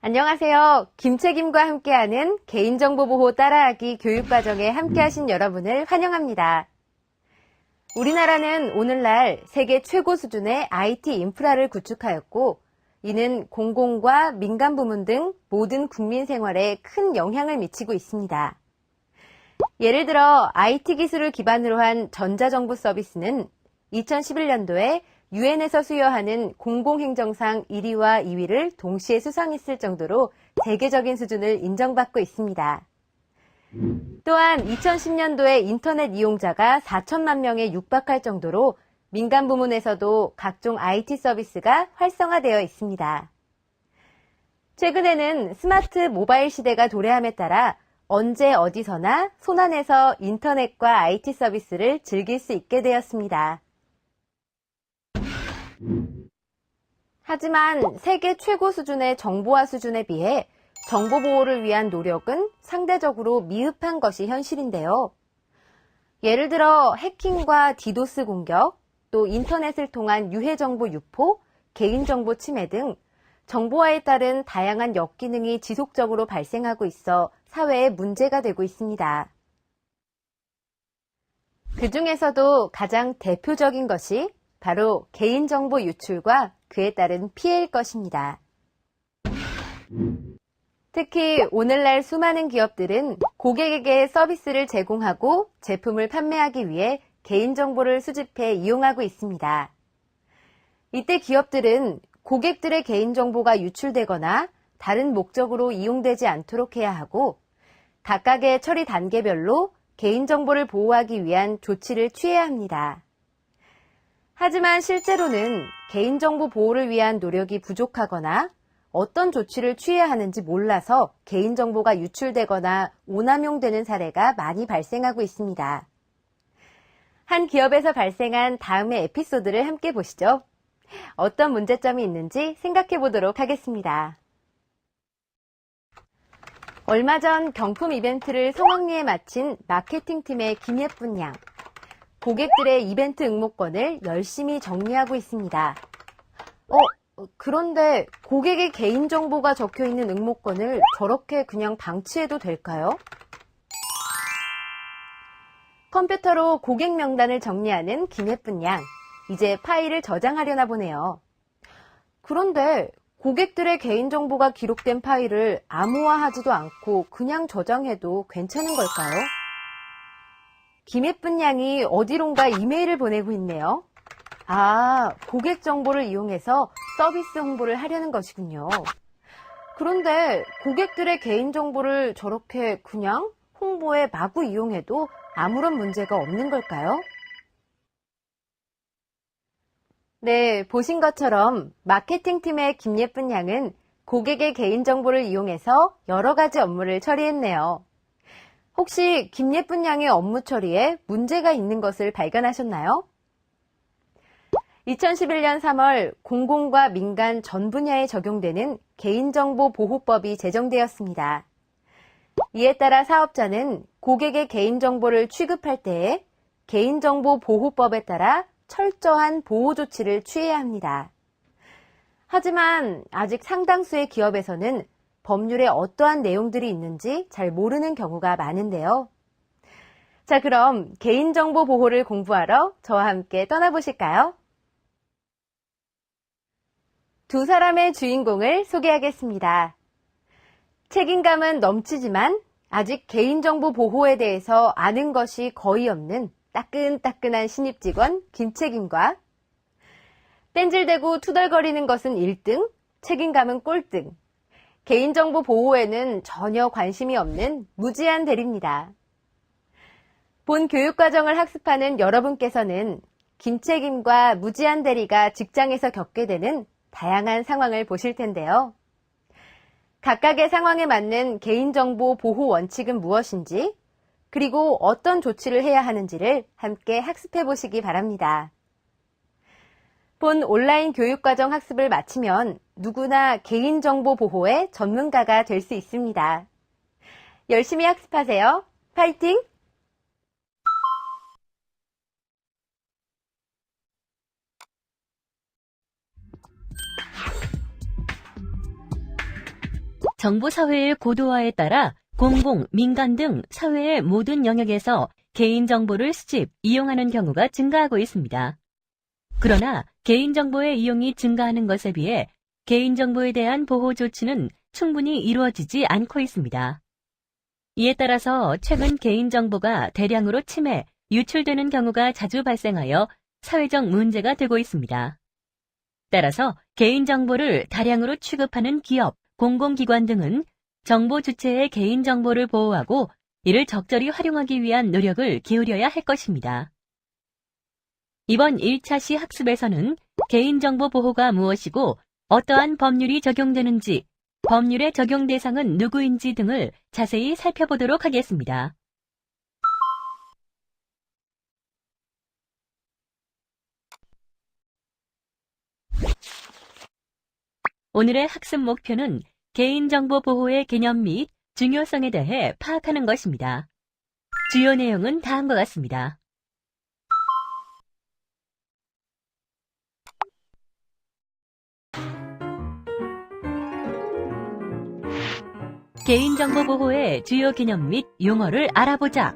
안녕하세요. 김책임과 함께하는 개인정보보호 따라하기 교육과정에 함께하신 여러분을 환영합니다. 우리나라는 오늘날 세계 최고 수준의 IT 인프라를 구축하였고, 이는 공공과 민간 부문 등 모든 국민 생활에 큰 영향을 미치고 있습니다. 예를 들어 IT 기술을 기반으로 한 전자정부 서비스는 2011년도에 유엔에서 수여하는 공공행정상 1위와 2위를 동시에 수상했을 정도로 세계적인 수준을 인정받고 있습니다. 또한 2010년도에 인터넷 이용자가 4천만 명에 육박할 정도로 민간 부문에서도 각종 IT 서비스가 활성화되어 있습니다. 최근에는 스마트 모바일 시대가 도래함에 따라 언제 어디서나 손안에서 인터넷과 IT 서비스를 즐길 수 있게 되었습니다. 하지만 세계 최고 수준의 정보화 수준에 비해 정보 보호를 위한 노력은 상대적으로 미흡한 것이 현실인데요. 예를 들어 해킹과 디도스 공격, 또 인터넷을 통한 유해 정보 유포, 개인정보 침해 등 정보화에 따른 다양한 역기능이 지속적으로 발생하고 있어 사회에 문제가 되고 있습니다. 그 중에서도 가장 대표적인 것이 바로 개인정보 유출과 그에 따른 피해일 것입니다. 특히 오늘날 수많은 기업들은 고객에게 서비스를 제공하고 제품을 판매하기 위해 개인정보를 수집해 이용하고 있습니다. 이때 기업들은 고객들의 개인정보가 유출되거나 다른 목적으로 이용되지 않도록 해야 하고 각각의 처리 단계별로 개인정보를 보호하기 위한 조치를 취해야 합니다. 하지만 실제로는 개인정보 보호를 위한 노력이 부족하거나 어떤 조치를 취해야 하는지 몰라서 개인정보가 유출되거나 오남용되는 사례가 많이 발생하고 있습니다. 한 기업에서 발생한 다음의 에피소드를 함께 보시죠. 어떤 문제점이 있는지 생각해 보도록 하겠습니다. 얼마 전 경품 이벤트를 성황리에 마친 마케팅팀의 김예쁜 양. 고객들의 이벤트 응모권을 열심히 정리하고 있습니다. 그런데 고객의 개인정보가 적혀있는 응모권을 저렇게 그냥 방치해도 될까요? 컴퓨터로 고객 명단을 정리하는 김예쁜 양. 이제 파일을 저장하려나 보네요. 그런데 고객들의 개인정보가 기록된 파일을 암호화하지도 않고 그냥 저장해도 괜찮은 걸까요? 김예쁜 양이 어디론가 이메일을 보내고 있네요. 고객 정보를 이용해서 서비스 홍보를 하려는 것이군요. 그런데 고객들의 개인정보를 저렇게 그냥 홍보에 마구 이용해도 아무런 문제가 없는 걸까요? 네, 보신 것처럼 마케팅팀의 김예쁜 양은 고객의 개인정보를 이용해서 여러 가지 업무를 처리했네요. 혹시 김예쁜 양의 업무 처리에 문제가 있는 것을 발견하셨나요? 2011년 3월 공공과 민간 전 분야에 적용되는 개인정보보호법이 제정되었습니다. 이에 따라 사업자는 고객의 개인정보를 취급할 때에 개인정보보호법에 따라 철저한 보호 조치를 취해야 합니다. 하지만 아직 상당수의 기업에서는 법률에 어떠한 내용들이 있는지 잘 모르는 경우가 많은데요. 자, 그럼 개인정보 보호를 공부하러 저와 함께 떠나보실까요? 두 사람의 주인공을 소개하겠습니다. 책임감은 넘치지만 아직 개인정보 보호에 대해서 아는 것이 거의 없는 따끈따끈한 신입 직원 김책임과 뗀질대고 투덜거리는 것은 1등, 책임감은 꼴등. 개인정보 보호에는 전혀 관심이 없는 무지한 대리입니다. 본 교육과정을 학습하는 여러분께서는 김책임과 무지한 대리가 직장에서 겪게 되는 다양한 상황을 보실 텐데요. 각각의 상황에 맞는 개인정보 보호 원칙은 무엇인지, 그리고 어떤 조치를 해야 하는지를 함께 학습해 보시기 바랍니다. 본 온라인 교육과정 학습을 마치면 누구나 개인정보 보호의 전문가가 될 수 있습니다. 열심히 학습하세요. 파이팅! 정보사회의 고도화에 따라 공공, 민간 등 사회의 모든 영역에서 개인정보를 수집, 이용하는 경우가 증가하고 있습니다. 그러나 개인정보의 이용이 증가하는 것에 비해 개인정보에 대한 보호 조치는 충분히 이루어지지 않고 있습니다. 이에 따라서 최근 개인정보가 대량으로 침해, 유출되는 경우가 자주 발생하여 사회적 문제가 되고 있습니다. 따라서 개인정보를 다량으로 취급하는 기업, 공공기관 등은 정보 주체의 개인정보를 보호하고 이를 적절히 활용하기 위한 노력을 기울여야 할 것입니다. 이번 1차 시 학습에서는 개인정보 보호가 무엇이고 어떠한 법률이 적용되는지, 법률의 적용 대상은 누구인지 등을 자세히 살펴보도록 하겠습니다. 오늘의 학습 목표는 개인정보 보호의 개념 및 중요성에 대해 파악하는 것입니다. 주요 내용은 다음과 같습니다. 개인정보 보호의 주요 개념 및 용어를 알아보자.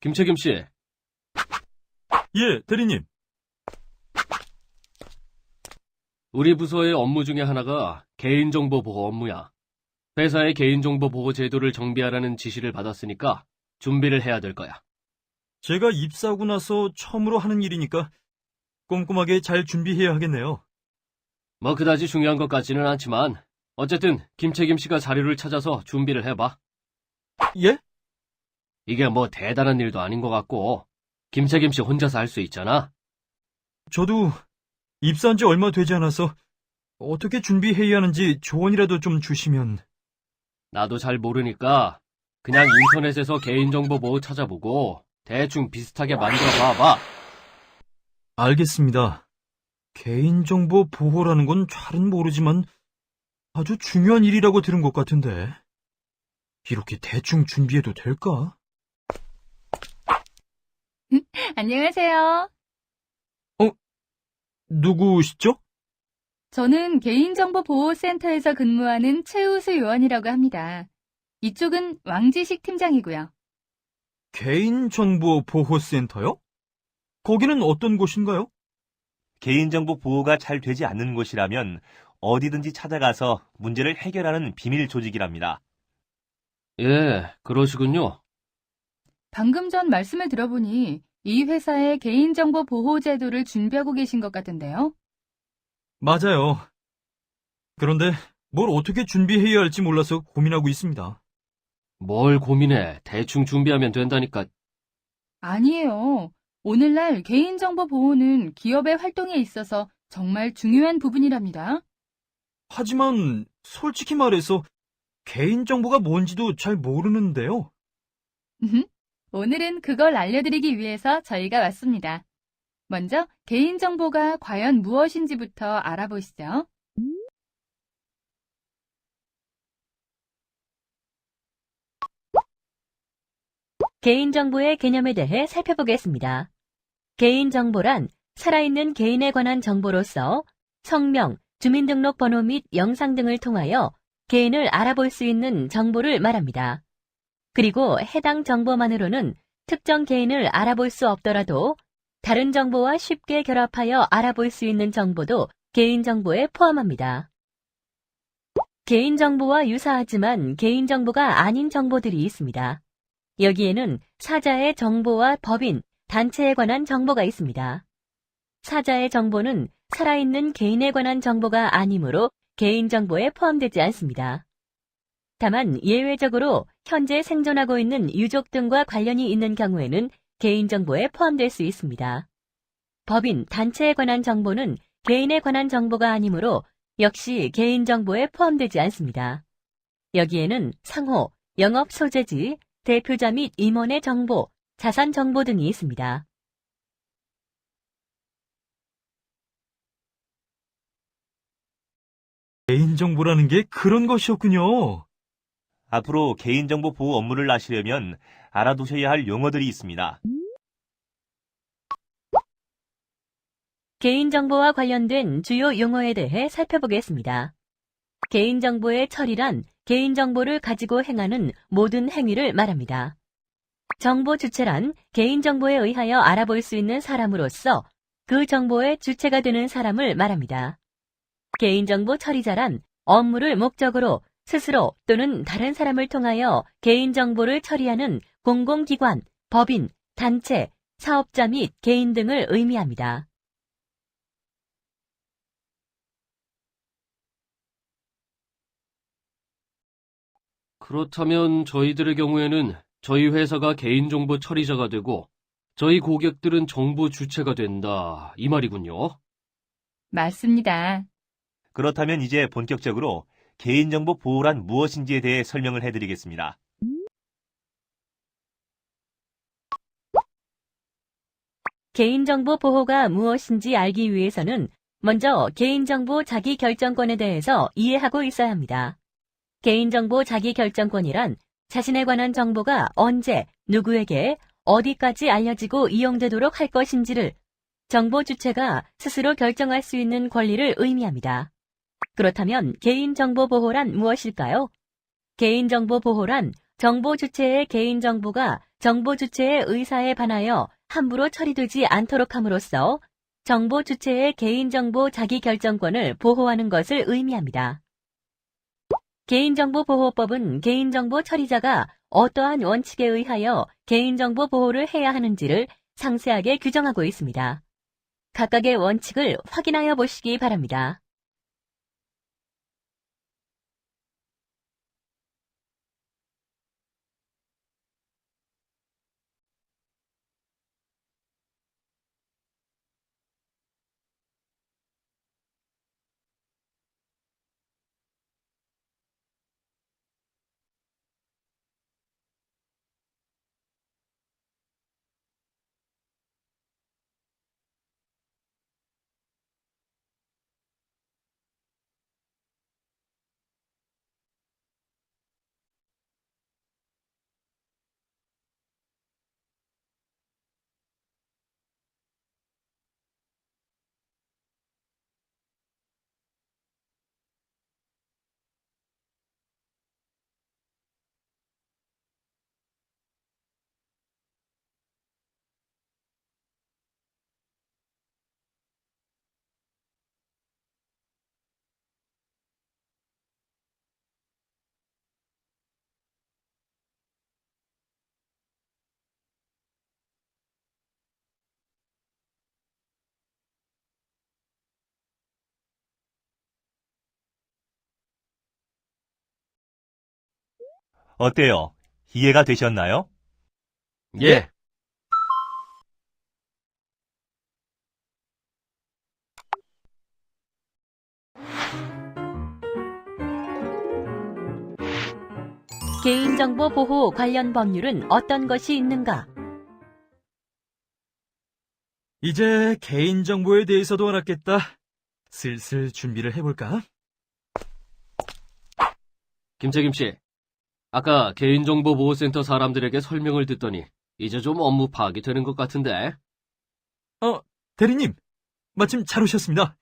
김책임 씨, 예, 대리님. 우리 부서의 업무 중에 하나가 개인정보 보호 업무야. 회사의 개인정보 보호 제도를 정비하라는 지시를 받았으니까 준비를 해야 될 거야. 제가 입사하고 나서 처음으로 하는 일이니까 꼼꼼하게 잘 준비해야 하겠네요. 뭐 그다지 중요한 것 같지는 않지만 어쨌든 김책임 씨가 자료를 찾아서 준비를 해봐. 예? 이게 뭐 대단한 일도 아닌 것 같고 김책임 씨 혼자서 할 수 있잖아. 저도 입사한 지 얼마 되지 않아서 어떻게 준비해야 하는지 조언이라도 좀 주시면. 나도 잘 모르니까 그냥 인터넷에서 개인정보 보호 찾아보고 대충 비슷하게 만들어 봐봐. 알겠습니다. 개인정보 보호라는 건 잘은 모르지만 아주 중요한 일이라고 들은 것 같은데. 이렇게 대충 준비해도 될까? 안녕하세요. 누구시죠? 저는 개인정보보호센터에서 근무하는 최우수 요원이라고 합니다. 이쪽은 왕지식 팀장이고요. 개인정보보호센터요? 거기는 어떤 곳인가요? 개인정보 보호가 잘 되지 않는 곳이라면 어디든지 찾아가서 문제를 해결하는 비밀 조직이랍니다. 예, 그러시군요. 방금 전 말씀을 들어보니 이 회사의 개인정보 보호 제도를 준비하고 계신 것 같은데요. 맞아요. 그런데 뭘 어떻게 준비해야 할지 몰라서 고민하고 있습니다. 뭘 고민해. 대충 준비하면 된다니까. 아니에요. 오늘날 개인정보 보호는 기업의 활동에 있어서 정말 중요한 부분이랍니다. 하지만 솔직히 말해서 개인정보가 뭔지도 잘 모르는데요. 오늘은 그걸 알려드리기 위해서 저희가 왔습니다. 먼저 개인정보가 과연 무엇인지부터 알아보시죠. 개인정보의 개념에 대해 살펴보겠습니다. 개인정보란 살아있는 개인에 관한 정보로서 성명, 주민등록번호 및 영상 등을 통하여 개인을 알아볼 수 있는 정보를 말합니다. 그리고 해당 정보만으로는 특정 개인을 알아볼 수 없더라도 다른 정보와 쉽게 결합하여 알아볼 수 있는 정보도 개인정보에 포함합니다. 개인정보와 유사하지만 개인정보가 아닌 정보들이 있습니다. 여기에는 사자의 정보와 법인, 단체에 관한 정보가 있습니다. 사자의 정보는 살아있는 개인에 관한 정보가 아니므로 개인정보에 포함되지 않습니다. 다만 예외적으로 현재 생존하고 있는 유족 등과 관련이 있는 경우에는 개인정보에 포함될 수 있습니다. 법인, 단체에 관한 정보는 개인에 관한 정보가 아니므로 역시 개인정보에 포함되지 않습니다. 여기에는 상호, 영업 소재지, 대표자 및 임원의 정보, 자산 정보 등이 있습니다. 개인정보라는 게 그런 것이었군요. 앞으로 개인정보 보호 업무를 하시려면 알아두셔야 할 용어들이 있습니다. 개인정보와 관련된 주요 용어에 대해 살펴보겠습니다. 개인정보의 처리란 개인정보를 가지고 행하는 모든 행위를 말합니다. 정보 주체란 개인정보에 의하여 알아볼 수 있는 사람으로서 그 정보의 주체가 되는 사람을 말합니다. 개인정보 처리자란 업무를 목적으로 스스로 또는 다른 사람을 통하여 개인정보를 처리하는 공공기관, 법인, 단체, 사업자 및 개인 등을 의미합니다. 그렇다면 저희들의 경우에는 저희 회사가 개인정보 처리자가 되고 저희 고객들은 정보 주체가 된다, 이 말이군요. 맞습니다. 그렇다면 이제 본격적으로 개인정보 보호란 무엇인지에 대해 설명을 해드리겠습니다. 개인정보 보호가 무엇인지 알기 위해서는 먼저 개인정보 자기결정권에 대해서 이해하고 있어야 합니다. 개인정보 자기결정권이란 자신에 관한 정보가 언제, 누구에게, 어디까지 알려지고 이용되도록 할 것인지를 정보 주체가 스스로 결정할 수 있는 권리를 의미합니다. 그렇다면 개인정보 보호란 무엇일까요? 개인정보 보호란 정보 주체의 개인정보가 정보 주체의 의사에 반하여 함부로 처리되지 않도록 함으로써 정보 주체의 개인정보 자기결정권을 보호하는 것을 의미합니다. 개인정보보호법은 개인정보 처리자가 어떠한 원칙에 의하여 개인정보 보호를 해야 하는지를 상세하게 규정하고 있습니다. 각각의 원칙을 확인하여 보시기 바랍니다. 어때요? 이해가 되셨나요? 예. 개인정보 보호 관련 법률은 어떤 것이 있는가? 이제 개인정보에 대해서도 알았겠다. 슬슬 준비를 해볼까? 김책임 씨, 아까 개인정보보호센터 사람들에게 설명을 듣더니 이제 좀 업무 파악이 되는 것 같은데. 대리님, 마침 잘 오셨습니다.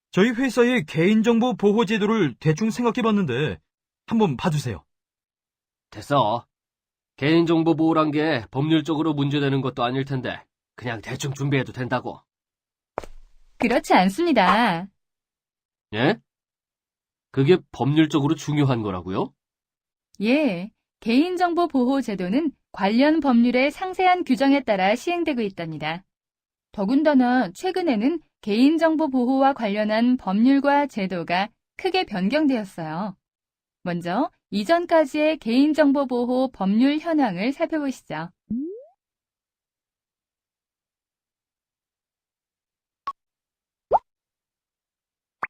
저희 회사의 개인정보 보호 제도를 대충 생각해봤는데 한번 봐주세요. 됐어. 개인정보 보호란 게 법률적으로 문제되는 것도 아닐 텐데 그냥 대충 준비해도 된다고. 그렇지 않습니다. 예? 그게 법률적으로 중요한 거라고요? 예, 개인정보 보호 제도는 관련 법률의 상세한 규정에 따라 시행되고 있답니다. 더군다나 최근에는 개인정보 보호와 관련한 법률과 제도가 크게 변경되었어요. 먼저 이전까지의 개인정보 보호 법률 현황을 살펴보시죠.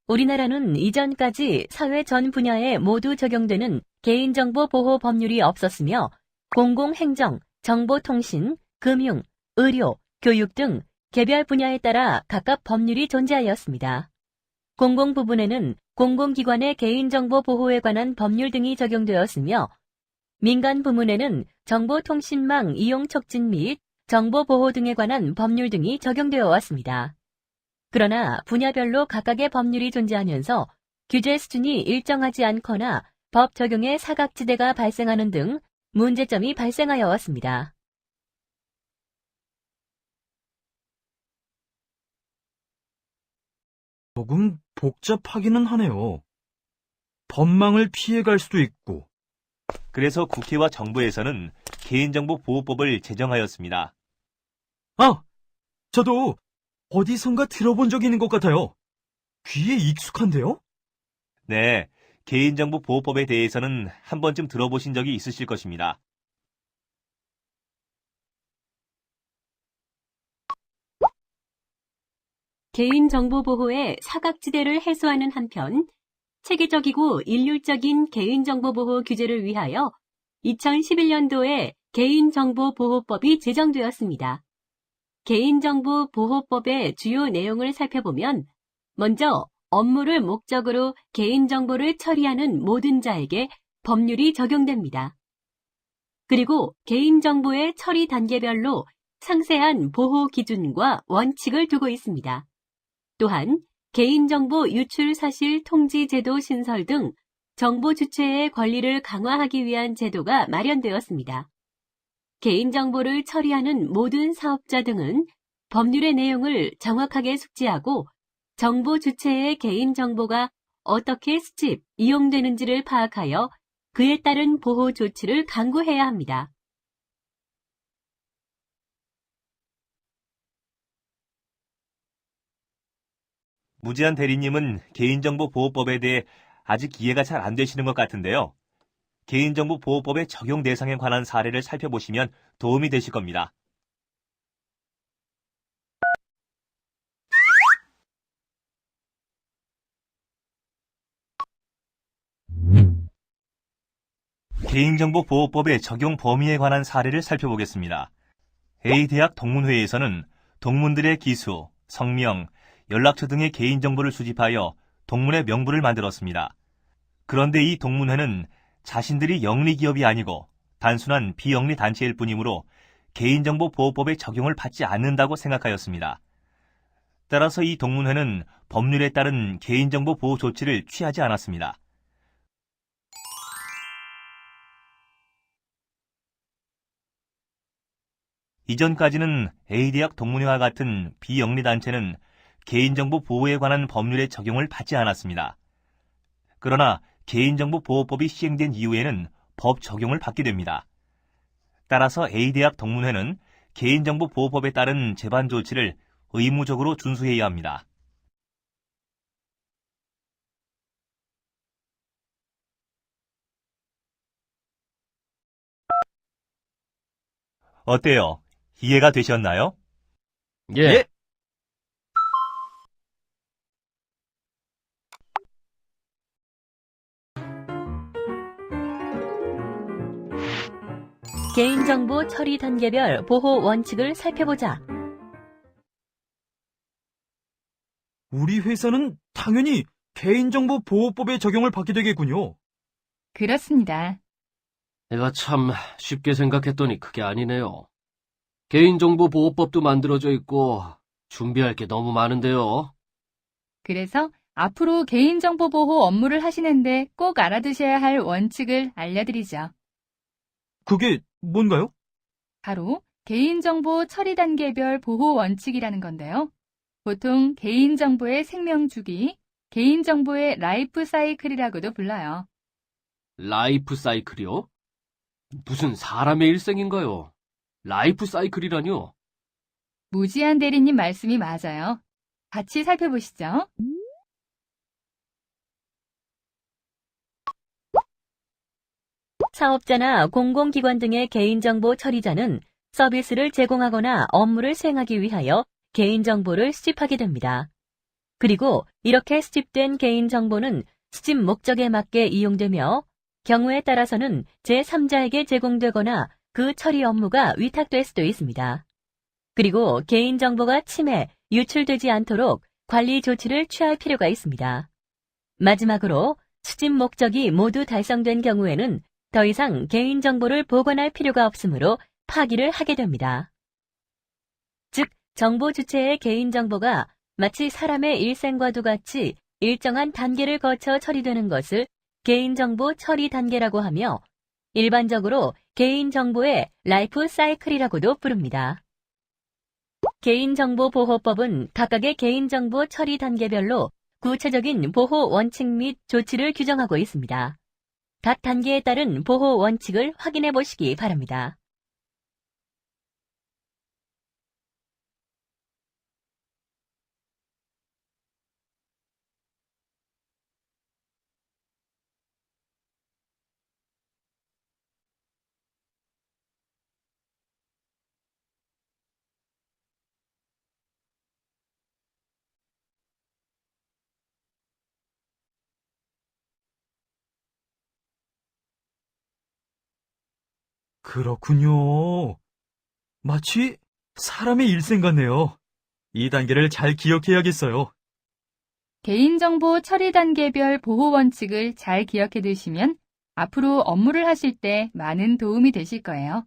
우리나라는 이전까지 사회 전 분야에 모두 적용되는 개인정보 보호 법률이 없었으며 공공행정, 정보통신, 금융, 의료, 교육 등 개별 분야에 따라 각각 법률이 존재하였습니다. 공공 부분에는 공공기관의 개인정보 보호에 관한 법률 등이 적용되었으며 민간 부문에는 정보통신망 이용 촉진 및 정보보호 등에 관한 법률 등이 적용되어 왔습니다. 그러나 분야별로 각각의 법률이 존재하면서 규제 수준이 일정하지 않거나 법 적용에 사각지대가 발생하는 등 문제점이 발생하여 왔습니다. 조금 복잡하기는 하네요. 법망을 피해갈 수도 있고, 그래서 국회와 정부에서는 개인정보보호법을 제정하였습니다. 아! 저도 어디선가 들어본 적이 있는 것 같아요. 귀에 익숙한데요? 네, 개인정보보호법에 대해서는 한 번쯤 들어보신 적이 있으실 것입니다. 개인정보 보호의 사각지대를 해소하는 한편 체계적이고 일률적인 개인정보 보호 규제를 위하여 2011년도에 개인정보보호법이 제정되었습니다. 개인정보보호법의 주요 내용을 살펴보면 먼저 업무를 목적으로 개인정보를 처리하는 모든 자에게 법률이 적용됩니다. 그리고 개인정보의 처리 단계별로 상세한 보호 기준과 원칙을 두고 있습니다. 또한 개인정보 유출 사실 통지 제도 신설 등 정보 주체의 권리를 강화하기 위한 제도가 마련되었습니다. 개인정보를 처리하는 모든 사업자 등은 법률의 내용을 정확하게 숙지하고 정보 주체의 개인정보가 어떻게 수집, 이용되는지를 파악하여 그에 따른 보호 조치를 강구해야 합니다. 무지한 대리님은 개인정보보호법에 대해 아직 이해가 잘 안 되시는 것 같은데요. 개인정보보호법의 적용 대상에 관한 사례를 살펴보시면 도움이 되실 겁니다. 개인정보보호법의 적용 범위에 관한 사례를 살펴보겠습니다. A대학 동문회에서는 동문들의 기수, 성명, 연락처 등의 개인정보를 수집하여 동문회 명부를 만들었습니다. 그런데 이 동문회는 자신들이 영리기업이 아니고 단순한 비영리단체일 뿐이므로 개인정보보호법의 적용을 받지 않는다고 생각하였습니다. 따라서 이 동문회는 법률에 따른 개인정보 보호 조치를 취하지 않았습니다. 이전까지는 A대학 동문회와 같은 비영리단체는 개인정보 보호에 관한 법률의 적용을 받지 않았습니다. 그러나 개인정보보호법이 시행된 이후에는 법 적용을 받게 됩니다. 따라서 A대학 동문회는 개인정보보호법에 따른 제반 조치를 의무적으로 준수해야 합니다. 어때요? 이해가 되셨나요? 예. 개인정보 처리 단계별 보호 원칙을 살펴보자. 우리 회사는 당연히 개인정보보호법의 적용을 받게 되겠군요. 그렇습니다. 내가 참 쉽게 생각했더니 그게 아니네요. 개인정보보호법도 만들어져 있고 준비할 게 너무 많은데요. 그래서 앞으로 개인정보 보호 업무를 하시는데 꼭 알아두셔야 할 원칙을 알려드리죠. 그게 뭔가요? 바로 개인정보 처리 단계별 보호 원칙이라는 건데요. 보통 개인정보의 생명주기, 개인정보의 라이프 사이클이라고도 불러요. 라이프 사이클이요? 무슨 사람의 일생인가요? 라이프 사이클이라뇨? 무지한 대리님 말씀이 맞아요. 같이 살펴보시죠. 사업자나 공공기관 등의 개인정보 처리자는 서비스를 제공하거나 업무를 수행하기 위하여 개인정보를 수집하게 됩니다. 그리고 이렇게 수집된 개인정보는 수집 목적에 맞게 이용되며 경우에 따라서는 제3자에게 제공되거나 그 처리 업무가 위탁될 수도 있습니다. 그리고 개인정보가 침해, 유출되지 않도록 관리 조치를 취할 필요가 있습니다. 마지막으로 수집 목적이 모두 달성된 경우에는 더 이상 개인정보를 보관할 필요가 없으므로 파기를 하게 됩니다. 즉, 정보 주체의 개인정보가 마치 사람의 일생과도 같이 일정한 단계를 거쳐 처리되는 것을 개인정보 처리 단계라고 하며 일반적으로 개인정보의 라이프 사이클이라고도 부릅니다. 개인정보보호법은 각각의 개인정보 처리 단계별로 구체적인 보호 원칙 및 조치를 규정하고 있습니다. 각 단계에 따른 보호 원칙을 확인해 보시기 바랍니다. 그렇군요. 마치 사람의 일생 같네요. 이 단계를 잘 기억해야겠어요. 개인정보 처리 단계별 보호 원칙을 잘 기억해 두시면 앞으로 업무를 하실 때 많은 도움이 되실 거예요.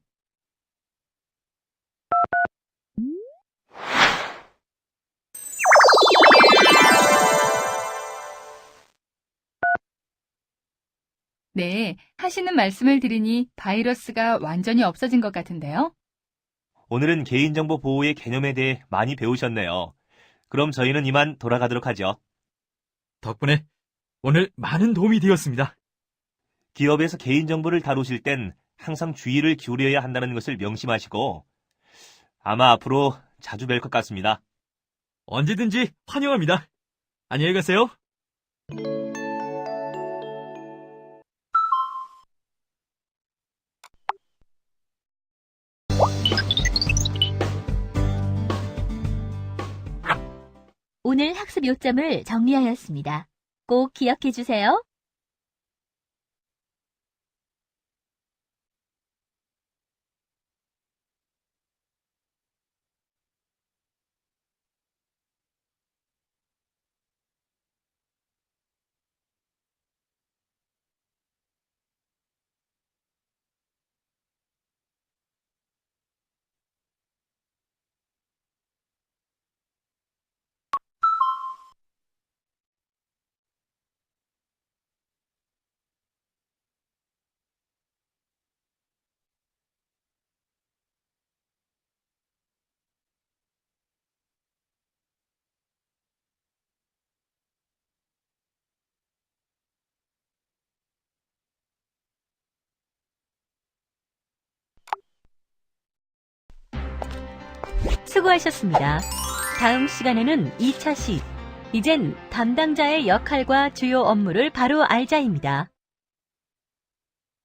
네, 하시는 말씀을 들으니 바이러스가 완전히 없어진 것 같은데요. 오늘은 개인정보 보호의 개념에 대해 많이 배우셨네요. 그럼 저희는 이만 돌아가도록 하죠. 덕분에 오늘 많은 도움이 되었습니다. 기업에서 개인정보를 다루실 땐 항상 주의를 기울여야 한다는 것을 명심하시고 아마 앞으로 자주 뵐 것 같습니다. 언제든지 환영합니다. 안녕히 가세요. 오늘 학습 요점을 정리하였습니다. 꼭 기억해 주세요. 수고하셨습니다. 다음 시간에는 2차 시, 이젠 담당자의 역할과 주요 업무를 바로 알자입니다.